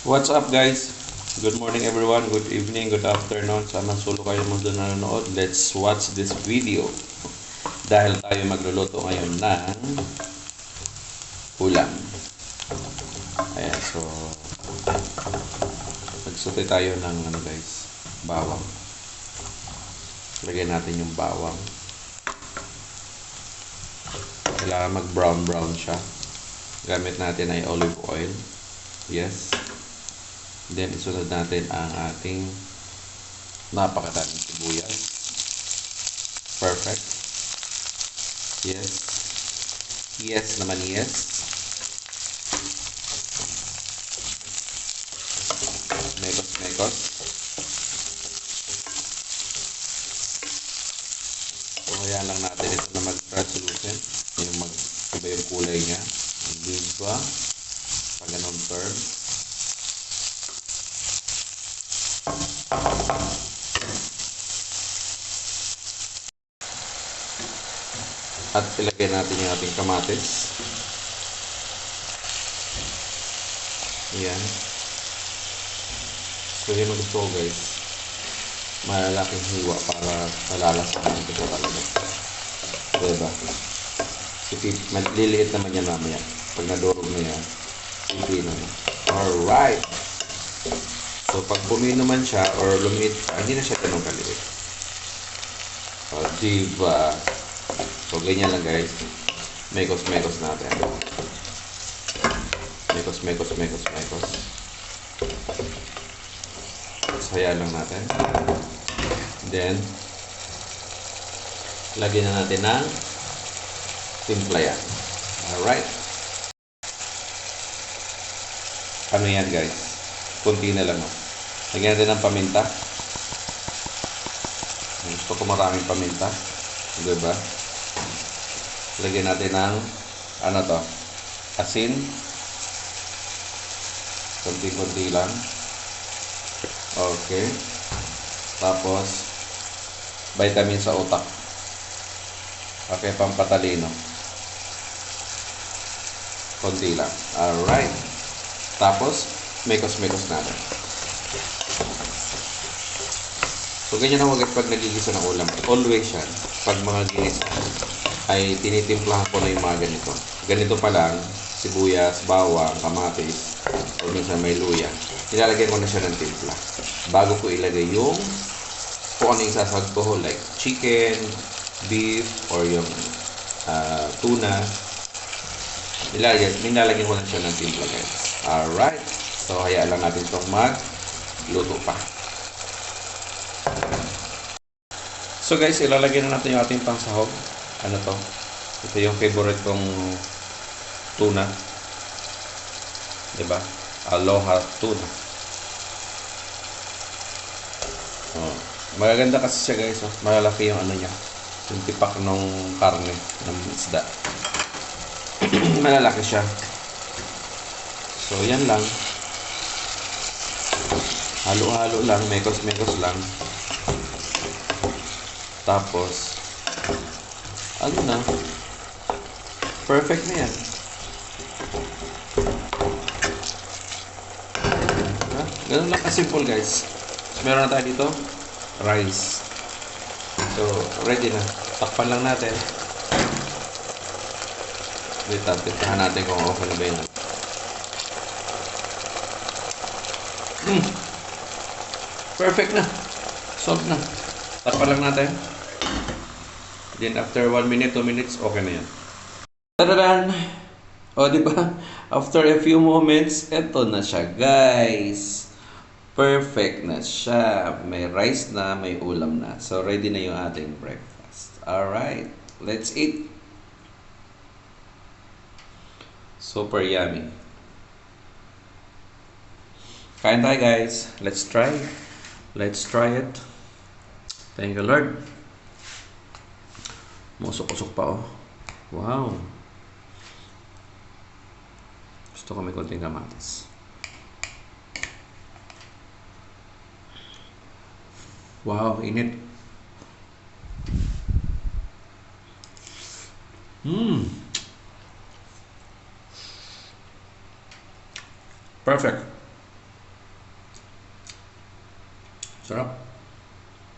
What's up guys? Good morning everyone, good evening, good afternoon. Sa man solo kayo mo doon nanonood, let's watch this video. Dahil tayo magluluto ngayon ng ulam. Ayan, so nagsuti tayo ng guys, bawang. Lagyan natin yung bawang. Kailangan mag brown siya. Gamit natin ay olive oil. Yes. Then, isunod natin ang ating napakadaming sibuyas. Perfect. Yes. Yes naman, yes. Mekos. So, kaya lang natin ito na mag-translucent. Yung iba yung kulay niya. Diba? Pag ganun term. At ilagay natin yung ating kamatis. Ayan. So yun ang gusto ko guys. Malalaking hiwa para malalasahan ito talaga. Diba? Liliit naman yan mamaya. Pag nadurog na yan, pipino na. Alright! So pag bumino man siya or lumiit pa, hindi na siya ganun kaliit. O, diba? So, ganyan lang guys. Mekos natin. Mekos. Saya lang natin. Then, lagyan na natin ng timpla yan. Alright. Ano yan guys? Kunti na lang. Lagyan natin ng paminta. Gusto ko maraming paminta. Diba? Lagyan natin ng asin. Kunti-kunti lang. Okay. Tapos vitamin sa utak. Okay, pampatalino. Kunti lang. Alright. Tapos mekos natin. So ganyan ang pag nagigisa ng ulam. Always yan. Pag mga ginisa ay tinitimplahan ko na yung mga ganito. Ganito pa lang, sibuyas, bawang, kamatis, o minsan may luya. Nilalagyan ko na siya ng timpla. Bago ko ilagay yung kung ano yung sasag ko, like chicken, beef, or yung tuna. Nilalagyan ko na siya ng timpla guys. Alright. So, hayaan lang natin itong magluto pa. So guys, ilalagay na natin yung ating pangsahog. Ano to? Ito yung favorite kong tuna. Diba? Aloha tuna. Oh. Magaganda kasi siya guys. Oh. Malalaki yung ano niya. Yung tipak ng karne ng isda. Malalaki siya. So yan lang. Halo-halo lang. Mekos lang. Tapos ano na, perfect na yan. Ganun lang ka-simple guys. So, meron na tayo dito rice. So ready na. Takpan lang natin. Wait, tahan natin kung okay na ba yun. Perfect na. Solve na. Takpan lang natin. Then after 1 minute, 2 minutes, okay na yan. Tadadan! O, diba? After a few moments, eto na siya, guys. Perfect na siya. May rice na, may ulam na. So, ready na yung ating breakfast. Alright, let's eat. Super yummy. Kain tayo, guys. Let's try. Let's try it. Thank you, Lord. Musok-usok pa, oh. Wow. Gusto ko may konting kamatis. Wow, init. Perfect. Sarap.